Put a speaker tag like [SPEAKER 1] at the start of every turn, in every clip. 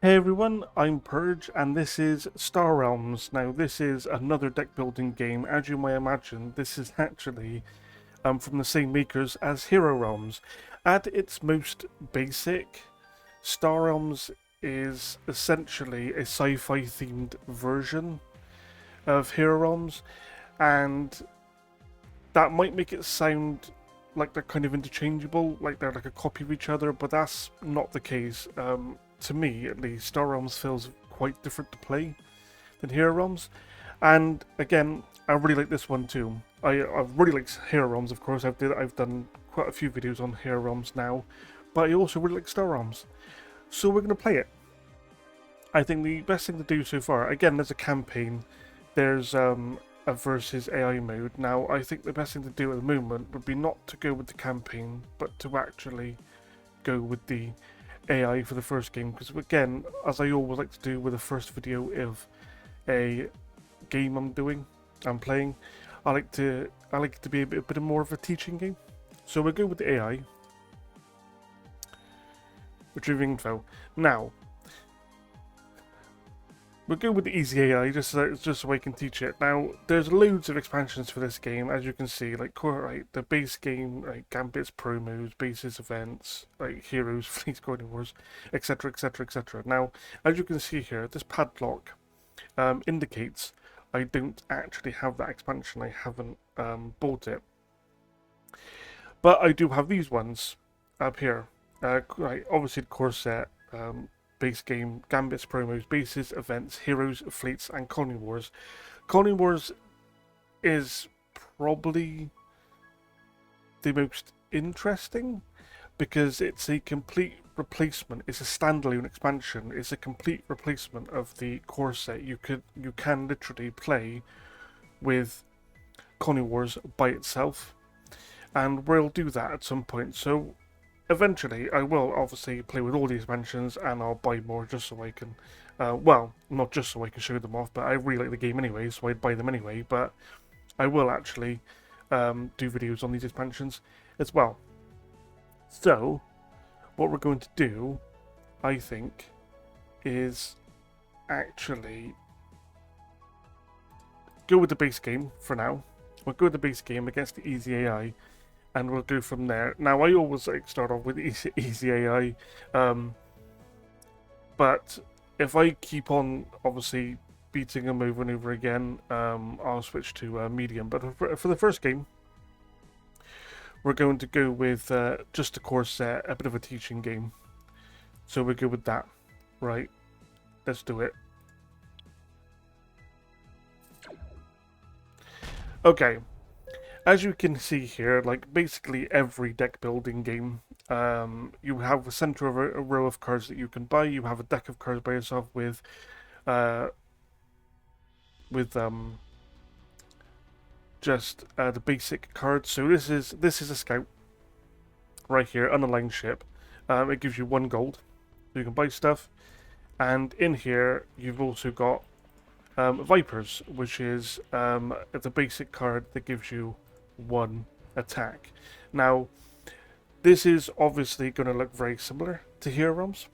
[SPEAKER 1] Hey everyone, I'm Purge and this is Star Realms. Now this is another deck building game. As you may imagine, this is actually from the same makers as Hero Realms. At its most basic, Star Realms is essentially a sci-fi themed version of Hero Realms, and that might make it sound like they're kind of interchangeable, like they're like a copy of each other, but that's not the case. To me, at least, Star Realms feels quite different to play than Hero Realms. And again, I really like this one too. I really like Hero Realms, of course. I've done quite a few videos on Hero Realms now, but I also really like Star Realms. So we're going to play it. I think the best thing to do so far, again, there's a campaign, there's a versus AI mode. Now, I think the best thing to do at the moment would be not to go with the campaign, but to actually go with the AI for the first game, because again, as I always like to do with the first video of a game I'm playing, I like it to be a bit more of a teaching game. So we'll go with the AI. Retrieving info. Now, we'll go with the easy AI just so I can teach it. Now, there's loads of expansions for this game, as you can see, like the base game, like Gambits, promos, bases, events, like heroes, fleets, Golden Wars, etc., etc., etc. Now, as you can see here, this padlock indicates I don't actually have that expansion. I haven't bought it, but I do have these ones up here. Obviously, the core set. Base game, Gambits, promos, bases, events, heroes, fleets, and Colony Wars. Colony Wars is probably the most interesting because it's a complete replacement. It's a standalone expansion. It's a complete replacement of the core set. You can literally play with Colony Wars by itself, and we'll do that at some point. So eventually, I will obviously play with all the expansions, and I'll buy more just so I can. Well, not just so I can show them off, but I really like the game anyway, so I'd buy them anyway. But I will actually do videos on these expansions as well. So, what we're going to do, I think, is actually go with the base game for now. We'll go with the base game against the easy AI, and we'll go from there. Now, I always like start off with easy AI, but if I keep on obviously beating them over and over again, I'll switch to medium. But for the first game, we're going to go with just a core set, a bit of a teaching game. So we're good with that, right? Let's do it. Okay. As you can see here, like basically every deck building game, you have a center of a row of cards that you can buy. You have a deck of cards by yourself uh, with just the basic cards. So this is a scout right here, unaligned ship. It gives you 1 gold, so you can buy stuff. And in here, you've also got Vipers, which is the basic card that gives you 1 attack. Now, this is obviously going to look very similar to Hero Realms,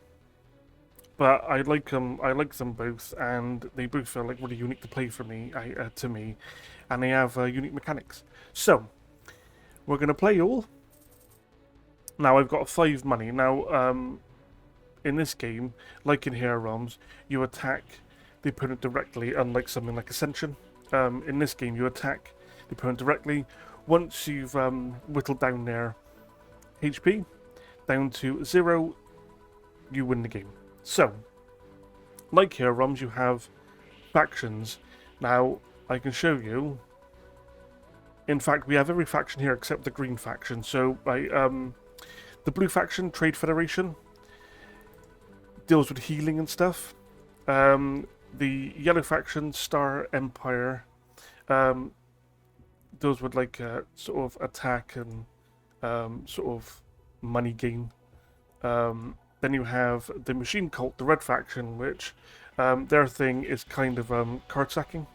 [SPEAKER 1] but I like them. I like them both, and they both feel like really unique to play for me. To me, and they have unique mechanics. So we're going to play all. Now I've got 5 money. Now, in this game, like in Hero Realms, you attack the opponent directly, unlike something like Ascension. In this game, you attack the opponent directly. Once you've whittled down their HP down to 0, you win the game. So, like Hero Realms, you have factions. Now, I can show you. In fact, we have every faction here except the green faction. So, the blue faction, Trade Federation, deals with healing and stuff. The yellow faction, Star Empire, deals with like sort of attack and sort of money gain. Then you have the Machine Cult, the red faction, which their thing is kind of card sacking,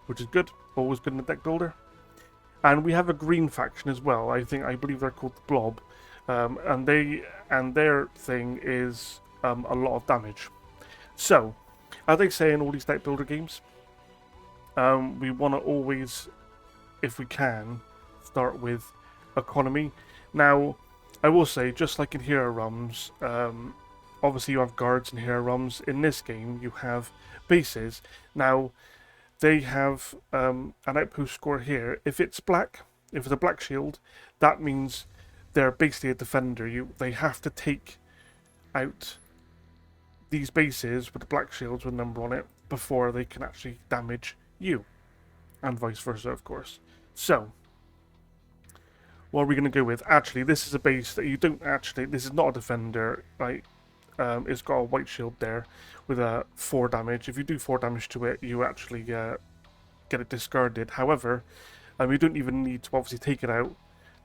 [SPEAKER 1] which is good, always good in the deck builder. And we have a green faction as well. I believe they're called the Blob, and their thing is a lot of damage. So, as they say in all these deck builder games, we want to always, if we can, start with economy. Now, I will say, just like in Hero Realms, obviously you have guards in Hero Realms. In this game, you have bases. Now, they have an outpost score here. If it's black, if it's a black shield, that means they're basically a defender. They have to take out these bases with the black shields with a number on it before they can actually damage you, and vice versa, of course. So, what are we going to go with? Actually, this is a base that you don't actually. This is not a defender, right? It's got a white shield there with a 4 damage. If you do 4 damage to it, you actually get it discarded. However, you don't even need to obviously take it out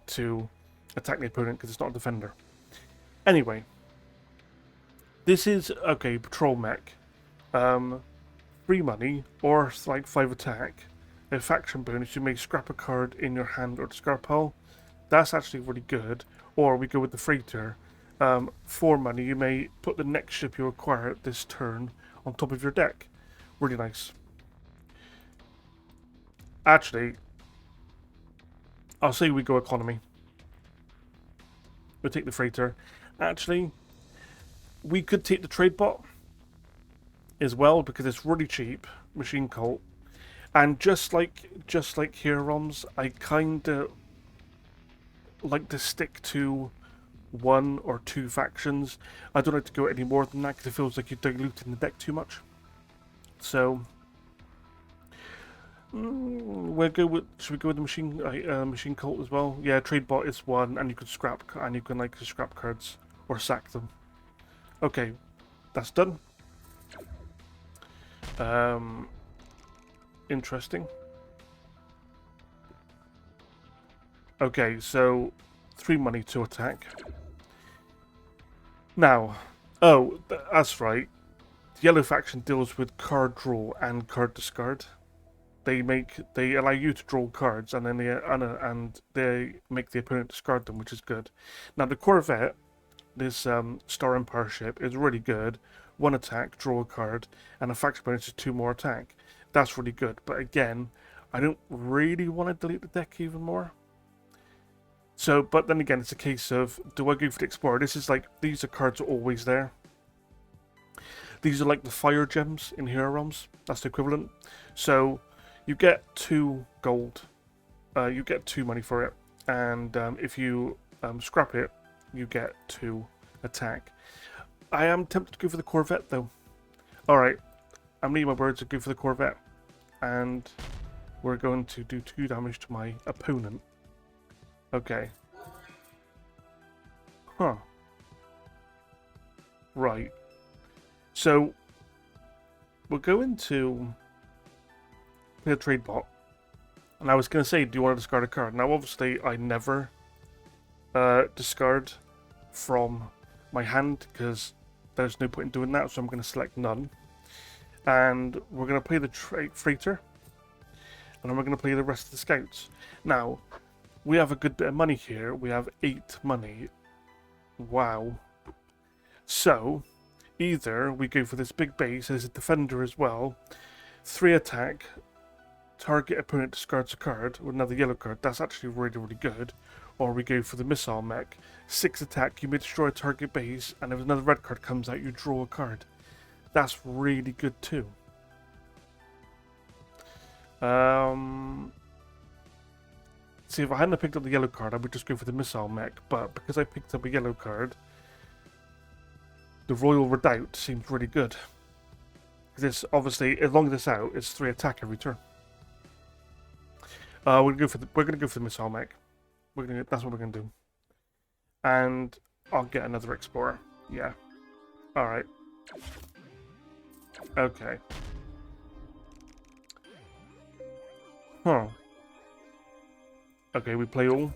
[SPEAKER 1] to attack the opponent because it's not a defender. Anyway, this is, okay, patrol mech. 3 money or like 5 attack. A faction bonus, you may scrap a card in your hand or discard pile. That's actually really good. Or we go with the freighter. 4 money, you may put the next ship you acquire this turn on top of your deck. Really nice. Actually, I'll say we go economy. We'll take the freighter. Actually, we could take the trade bot as well because it's really cheap. Machine cult. And just like Hero Realms, I kinda like to stick to 1 or 2 factions. I don't like to go any more than that because it feels like you're diluting the deck too much. So we'll go with. Should we go with the machine cult as well? Yeah, trade bot is 1, and you can scrap scrap cards or sack them. Okay, that's done. Interesting. Okay, so 3 money to attack. Now, that's right. The yellow faction deals with card draw and card discard. They allow you to draw cards, and then they make the opponent discard them, which is good. Now the Corvette, this Star Empire ship, is really good. 1 attack, draw a card, and a faction bonus is 2 more attack. That's really good. But again, I don't really want to delete the deck even more. So, but then again, it's a case of, do I go for the Explorer? This is like, these are cards are always there. These are like the fire gems in Hero Realms. That's the equivalent. So, you get 2 gold. You get 2 money for it. And if you scrap it, you get 2 attack. I am tempted to go for the Corvette, though. Alright, I'm leaving my words to go for the Corvette. And we're going to do 2 damage to my opponent. Okay. Huh. Right. So, we're going to play a trade bot. And I was going to say, do you want to discard a card? Now, obviously, I never discard from my hand because there's no point in doing that, so I'm going to select none. And we're going to play the freighter. And then we're going to play the rest of the scouts. Now, we have a good bit of money here. We have 8 money. Wow. So, either we go for this big base as a defender as well. 3 attack. Target opponent discards a card with another yellow card. That's actually really, really good. Or we go for the missile mech. 6 attack. You may destroy a target base. And if another red card comes out, you draw a card. That's really good too. See, if I hadn't picked up the yellow card, I would just go for the missile mech. But because I picked up a yellow card, the Royal Redoubt seems really good. This obviously, as long as it's out, it's 3 attack every turn. We're gonna go for the missile mech. That's what we're gonna do. And I'll get another explorer. Yeah. All right. Okay. Huh. Okay, we play all.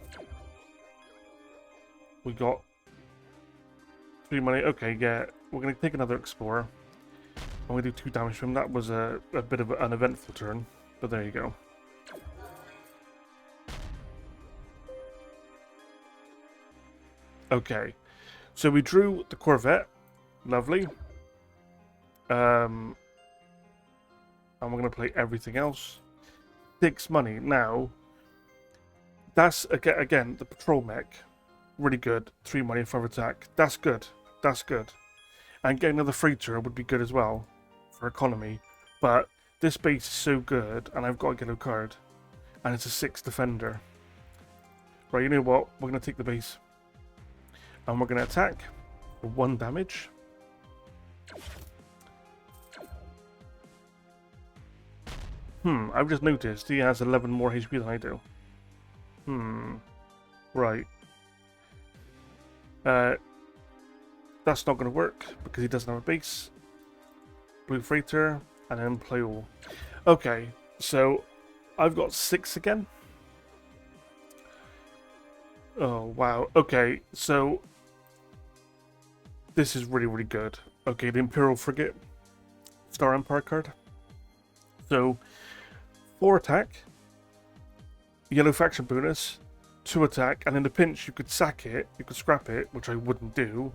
[SPEAKER 1] We got 3 money. Okay, yeah. We're going to take another explorer. I'm going to do 2 damage to him. That was a bit of an eventful turn. But there you go. Okay. So we drew the Corvette. Lovely. And we're going to play everything else. 6 money. Now, that's, again, the patrol mech. Really good. 3 money for attack. That's good. That's good. And getting another freighter would be good as well for economy. But this base is so good, and I've got a yellow card. And it's a 6 defender. Right, you know what? We're going to take the base. And we're going to attack for 1 damage. I've just noticed he has 11 more HP than I do. Right. That's not going to work because he doesn't have a base. Blue freighter, and then play all. Okay, so I've got 6 again. Oh, wow. Okay, so this is really, really good. Okay, the Imperial Frigate, Star Empire card. So, 4 attack, yellow faction bonus, 2 attack, and in the pinch you could sack it, you could scrap it, which I wouldn't do,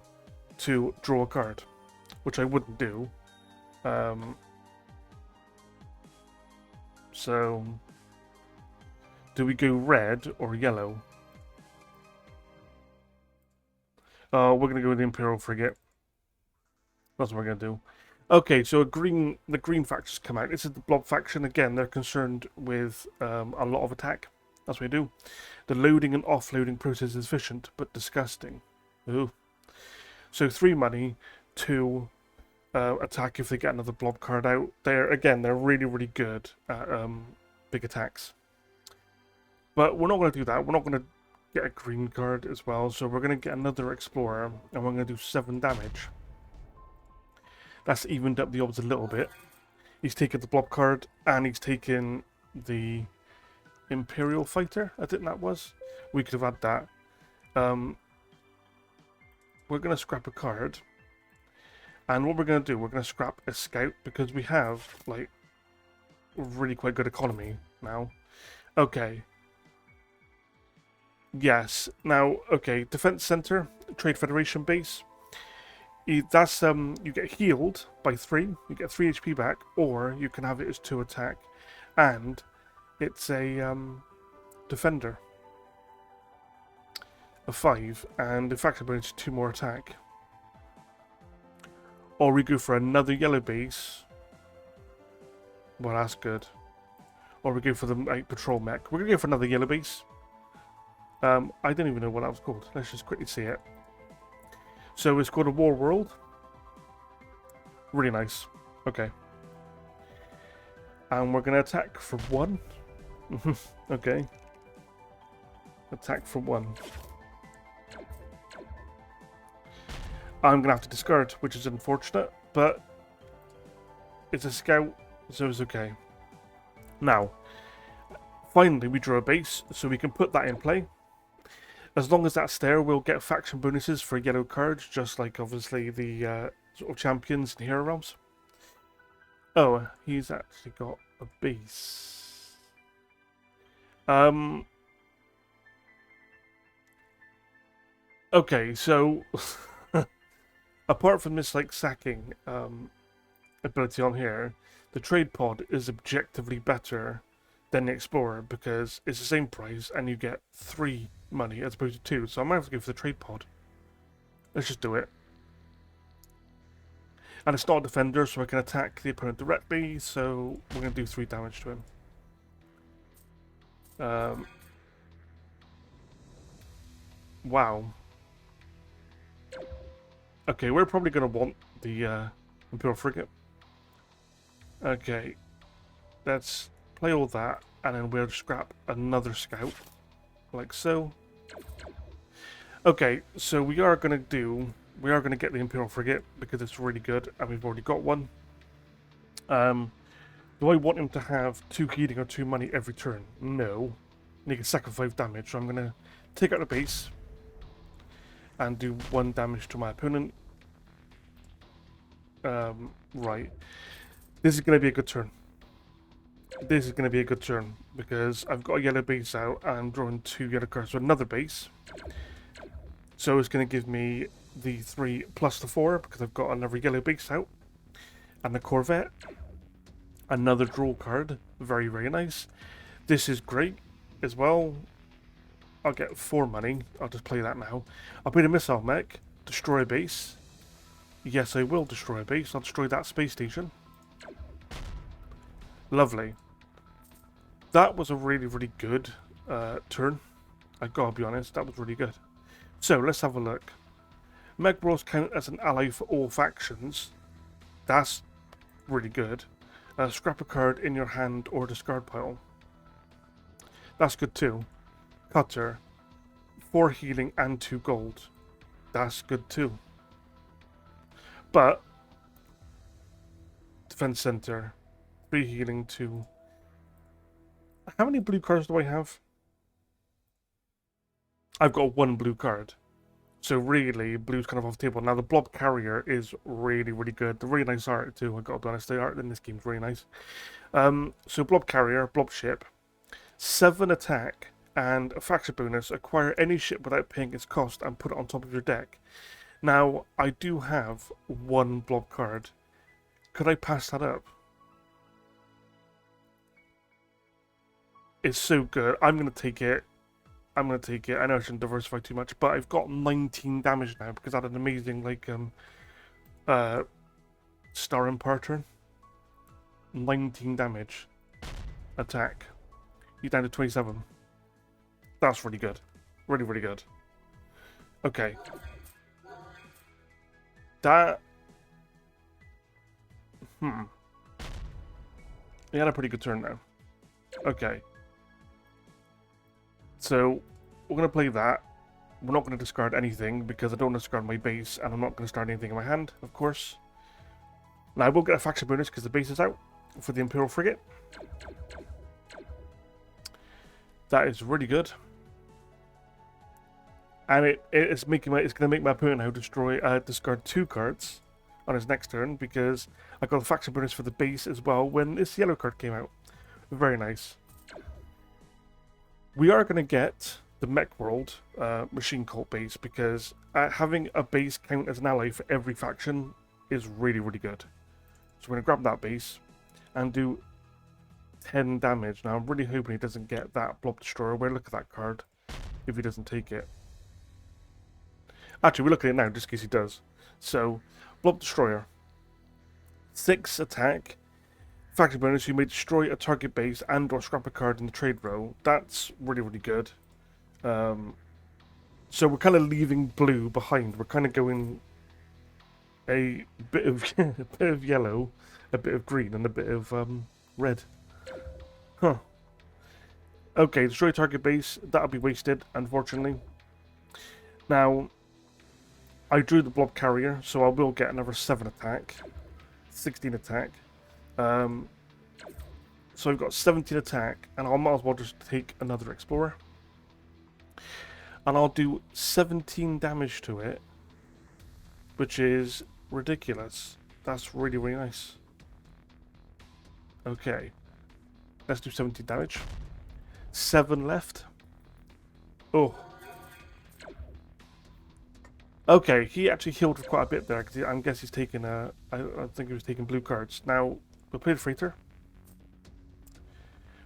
[SPEAKER 1] to draw a card, which I wouldn't do. So, do we go red or yellow? We're going to go with the Imperial Frigate. That's what we're going to do. Okay, so the green factions come out. This is the Blob faction. Again, they're concerned with a lot of attack. That's what they do. The loading and offloading process is efficient, but disgusting. Ooh. So 3 money to attack if they get another Blob card out. They're really, really good at big attacks. But we're not going to do that. We're not going to get a green card as well. So we're going to get another Explorer, and we're going to do 7 damage. That's evened up the odds a little bit. He's taken the Blob card, and he's taken the Imperial Fighter, I think that was. We could have had that. We're going to scrap a card. And what we're going to do, we're going to scrap a Scout, because we have, like, really quite good economy now. Okay. Yes. Now, okay, Defense Center, Trade Federation base. That's you get healed by 3. You get 3 HP back, or you can have it as 2 attack, and it's a defender, a 5, and in fact, it's 2 more attack. Or we go for another yellow base. Well, that's good. Or we go for the patrol mech. We're gonna go for another yellow base. I don't even know what that was called. Let's just quickly see it. So it's called a War World. Really nice. Okay. And we're going to attack for 1. Okay. Attack for 1. I'm going to have to discard, which is unfortunate, but it's a Scout, so it's okay. Now, finally we draw a base, so we can put that in play. As long as that's there, we'll get faction bonuses for yellow cards, just like obviously the sort of champions and hero realms. Oh, he's actually got a base. Okay, so apart from this like sacking ability on here, the trade pod is objectively better than the Explorer because it's the same price and you get 3 money as opposed to 2. So I might have to go for the trade pod. Let's just do it. And it's not a defender, so I can attack the opponent directly, so we're going to do 3 damage to him. Wow. Okay, we're probably going to want the Imperial Frigate. Okay. Let's play all that, and then we'll scrap another Scout. Like so. Okay, so we are going to get the Imperial Frigate because it's really good and we've already got one. Do I want him to have 2 healing or 2 money every turn? No. And he can sack 5 damage, so I'm going to take out the base and do 1 damage to my opponent. Right. This is going to be a good turn. This is going to be a good turn because I've got a yellow base out and I'm drawing 2 yellow cards to another base. So it's going to give me the 3 plus the 4 because I've got another yellow base out. And the Corvette, another draw card, very, very nice. This is great as well. I'll get 4 money. I'll just play that now. I'll play the missile mech, destroy a base. Yes, I will destroy a base. I'll destroy that space station. Lovely. That was a really, really good turn. I gotta be honest, that was really good. So let's have a look. Mech Brawls count as an ally for all factions. That's really good. Scrap a card in your hand or discard pile. That's good too. Cutter, 4 healing and 2 gold. That's good too. But Defense Center, 3 healing, 2. How many blue cards do I have? I've got 1 blue card. So really, blue's kind of off the table. Now the Blob Carrier is really, really good. The really nice art too, I gotta be honest. The art in this game is really nice. So Blob Carrier, Blob Ship, 7 attack, and a faction bonus. Acquire any ship without paying its cost and put it on top of your deck. Now, I do have 1 blob card. Could I pass that up? It's so good. I'm going to take it. I'm going to take it. I know I shouldn't diversify too much, but I've got 19 damage now because I had an amazing, like, Star Empire turn. 19 damage. Attack. You're down to 27. That's really good. Really, really good. Okay. That... He had a pretty good turn now. Okay. So, we're going to play that. We're not going to discard anything because I don't want to discard my base and I'm not going to start anything in my hand, of course. Now, I will get a faction bonus because the base is out for the Imperial Frigate. That is really good. And it's going to make my opponent now discard 2 cards on his next turn because I got a faction bonus for the base as well when this yellow card came out. Very nice. We are going to get the Mech World Machine Cult base because having a base count as an ally for every faction is really, really good. So we're going to grab that base and do 10 damage. Now I'm really hoping he doesn't get that Blob Destroyer. We'll look at that card if he doesn't take it. Actually, we'll look at it now just in case he does. So, Blob Destroyer. 6 attack. Faction bonus, you may destroy a target base and or scrap a card in the trade row. That's really, really good. So we're kind of leaving blue behind. We're kind of going a bit of a bit of yellow, a bit of green, and a bit of red. Huh. Okay, destroy target base. That'll be wasted, unfortunately. Now, I drew the Blob Carrier, so I will get another 7 attack. 16 attack. So I've got 17 attack, and I might as well just take another Explorer. And I'll do 17 damage to it, which is ridiculous. That's really, really nice. Okay. Let's do 17 damage. 7 left. Oh. Okay, he actually healed quite a bit there, because I guess he's taking I think he was taking blue cards. Now, we'll play the freighter.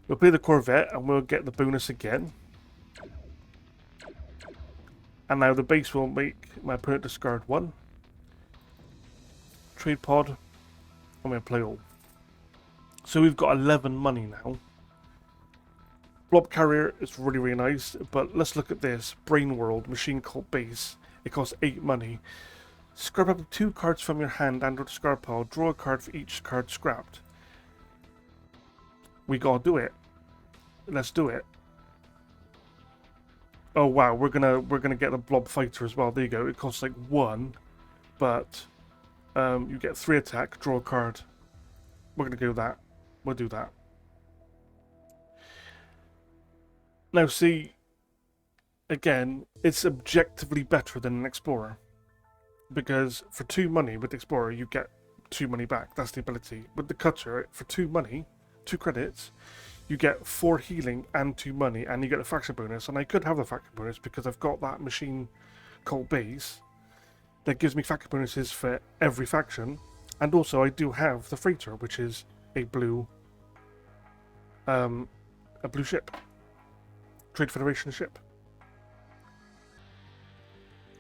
[SPEAKER 1] We'll play the Corvette, and we'll get the bonus again. And now the base will make my opponent discard 1. Trade pod. I'm going to play all. So we've got 11 money now. Blob Carrier is really, really nice, but let's look at this. Brain World, Machine Cult base. It costs 8 money. Scrap up to 2 cards from your hand and or discard pile. Draw a card for each card scrapped. We gotta do it. Let's do it. Oh wow, we're gonna get the Blob Fighter as well. There you go. It costs like 1, but you get 3 attack. Draw a card. We're gonna do that. We'll do that. Now see. Again, it's objectively better than an Explorer. Because for 2 money with the Explorer, you get 2 money back. That's the ability. With the Cutter, for 2 money, 2 credits, you get 4 healing and 2 money, and you get a faction bonus. And I could have the faction bonus because I've got that Machine Cult base that gives me faction bonuses for every faction. And also I do have the freighter, which is a blue ship. Trade Federation ship.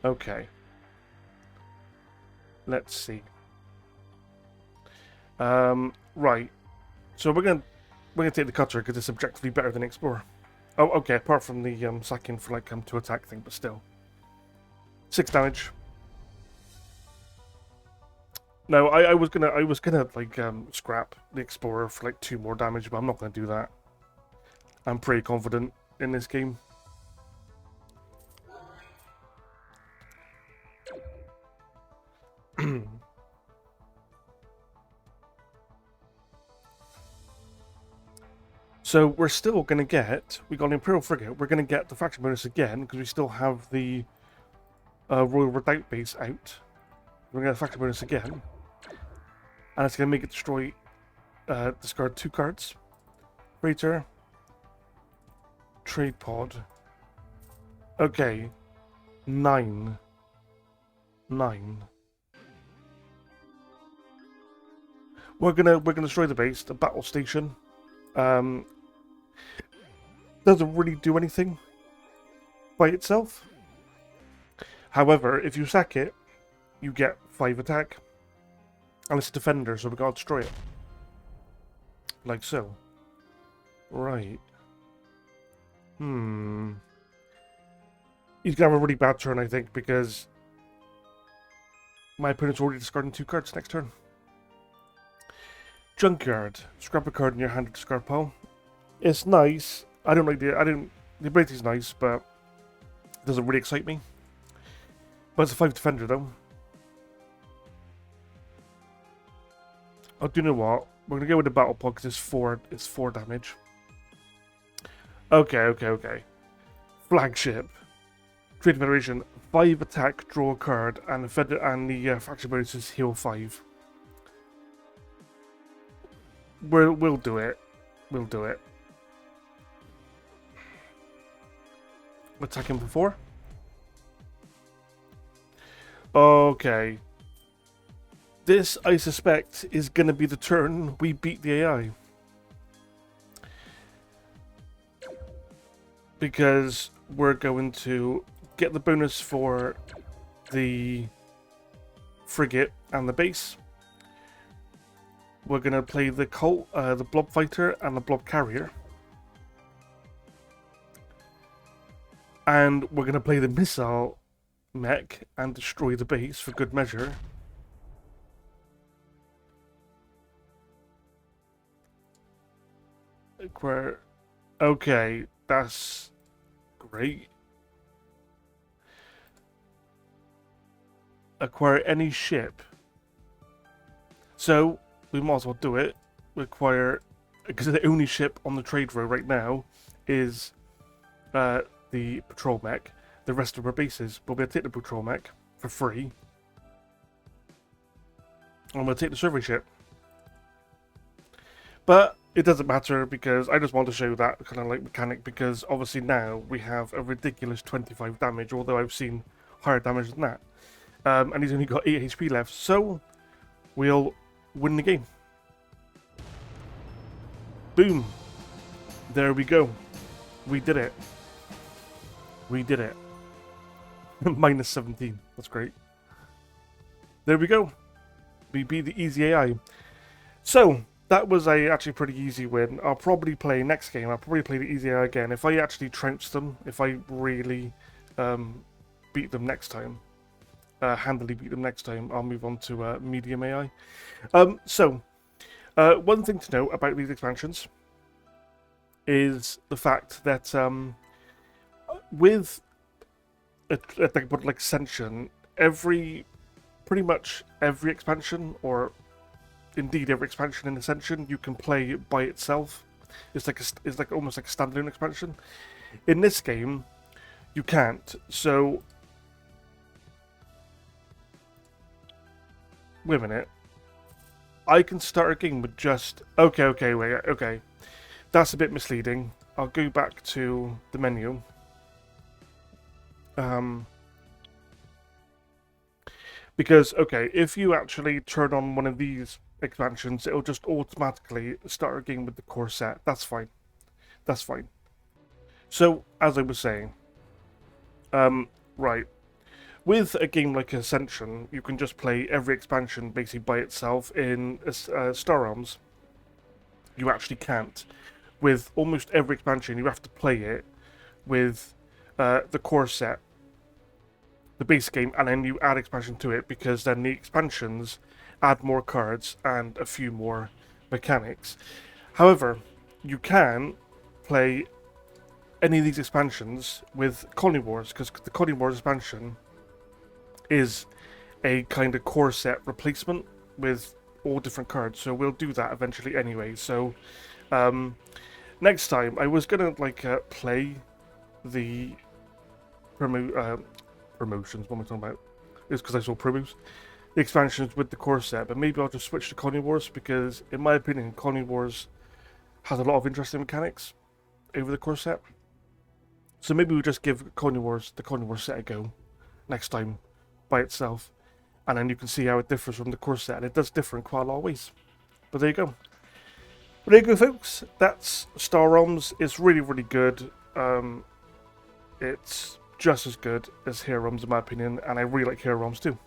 [SPEAKER 1] Okay. Let's see. Right. So we're gonna take the cutter because it's objectively better than Explorer. Oh, okay. Apart from the sacking for like to attack thing, but still. 6 damage. No, I was gonna like scrap the Explorer for like 2 more damage, but I'm not gonna do that. I'm pretty confident in this game. So we're still going to get, we got an Imperial Frigate, we're going to get the faction bonus again, because we still have the Royal Redoubt base out. We're going to get the faction bonus again. And it's going to make it destroy, discard 2 cards. Freighter. Trade Pod. Okay. 9. We're gonna destroy the base, the battle station. Doesn't really do anything by itself. However, if you sack it, you get 5 attack. And it's a defender, so we gotta destroy it. Like so. Right. He's gonna have a really bad turn, I think, because my opponent's already discarding 2 cards next turn. Junkyard. Scrap a card in your hand to discard pile. It's nice. I don't like the ability's nice, but it doesn't really excite me. But it's a 5 defender though. Oh, do you know what? We're gonna go with the battle pod because it's 4 damage. Okay. Flagship. Trade Federation. 5 attack, draw a card, and the faction bonus is heal 5. We'll do it. We'll do it. Attack him for 4. Okay. This, I suspect, is going to be the turn we beat the AI. Because we're going to get the bonus for the frigate and the base. We're going to play the Colt, the Blob Fighter, and the Blob Carrier. And we're going to play the Missile Mech and destroy the base for good measure. Okay, that's great. Acquire any ship. So, we might as well do it. We acquire, because the only ship on the trade row right now is the patrol mech. The rest of our bases, but we're going to take the patrol mech for free. I'm going to take the survey ship. But it doesn't matter because I just want to show that kind of like mechanic, because obviously now we have a ridiculous 25 damage, although I've seen higher damage than that. And he's only got 8 HP left, so we'll win the game. Boom. There we go. We did it. We did it. Minus 17. That's great. There we go. We beat the easy AI. So, that was a actually pretty easy win. I'll probably play next game. I'll probably play the easy AI again. If I actually trounce them, if I really beat them next time, handily beat them next time, I'll move on to medium AI. One thing to note about these expansions is the fact that with like Ascension, pretty much every expansion, or indeed every expansion in Ascension, you can play by itself. It's like almost like a standalone expansion. In this game, you can't. So wait a minute. I can start a game with just okay. That's a bit misleading. I'll go back to the Because, okay, if you actually turn on one of these expansions, it'll just automatically start a game with the core set. That's fine. That's fine. So, as I was saying, right. With a game like Ascension, you can just play every expansion basically by itself. In Star Realms, you actually can't. With almost every expansion, you have to play it with the core set, the base game, and then you add expansion to it, because then the expansions add more cards and a few more mechanics. However, you can play any of these expansions with Colony Wars, because the Colony Wars expansion is a kind of core set replacement with all different cards. So we'll do that eventually anyway. So next time I was gonna play the promotions. What am I talking about? It's because I saw promos. The expansions with the core set, but maybe I'll just switch to Colony Wars, because in my opinion, Colony Wars has a lot of interesting mechanics over the core set. So maybe we'll just give the Colony Wars set a go next time by itself, and then you can see how it differs from the core set, and it does differ in quite a lot of ways. But there you go. But there you go, folks. That's Star Realms. It's really, really good. It's just as good as Hero Realms in my opinion, and I really like Hero Realms too.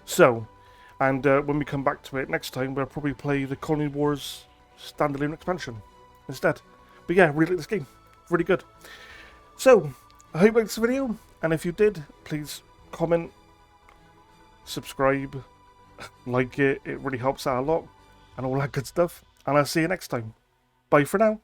[SPEAKER 1] So, and when we come back to it next time, we'll probably play the Colony Wars standalone expansion instead. But yeah, I really like this game. Really good. So, I hope you liked this video, and if you did, please comment, subscribe, like it. It really helps out a lot, and all that good stuff. And I'll see you next time. Bye for now.